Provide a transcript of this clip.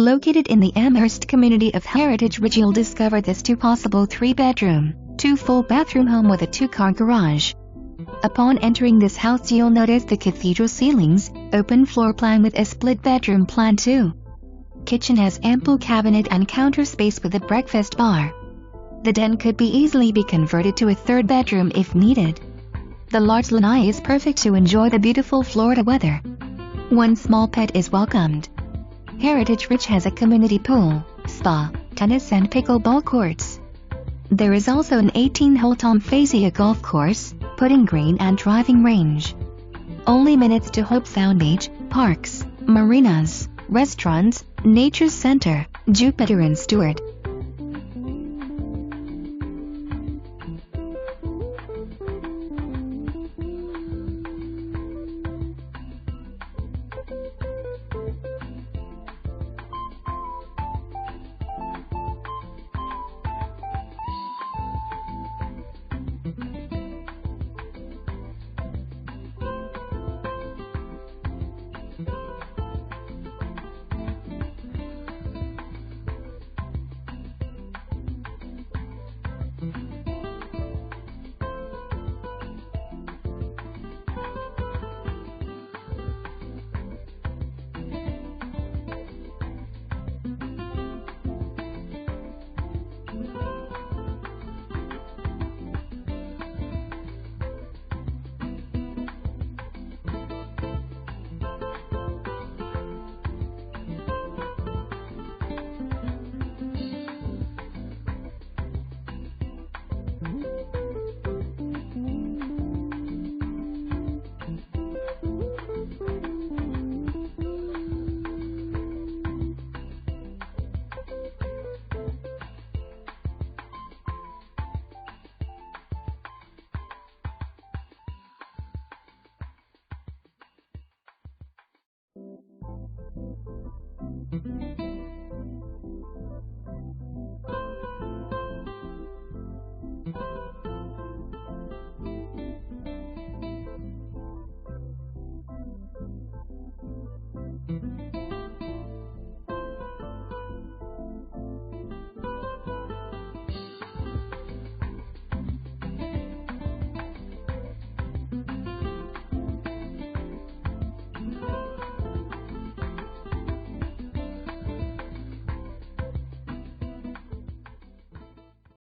Located in the Amherst community of Heritage Ridge, you'll discover this possible 3-bedroom, 2-full bathroom home with a 2-car garage. Upon entering this house, you'll notice the cathedral ceilings, open floor plan with a split bedroom plan too. Kitchen has ample cabinet and counter space with a breakfast bar. The den could easily be converted to a 3rd bedroom if needed. The large lanai is perfect to enjoy the beautiful Florida weather. One small pet is welcomed. Heritage Ridge has a community pool, spa, tennis and pickleball courts. There is also an 18-hole Tom Fazio golf course, putting green and driving range. Only minutes to Hobe Sound Beach, parks, marinas, restaurants, nature center, Jupiter and Stuart.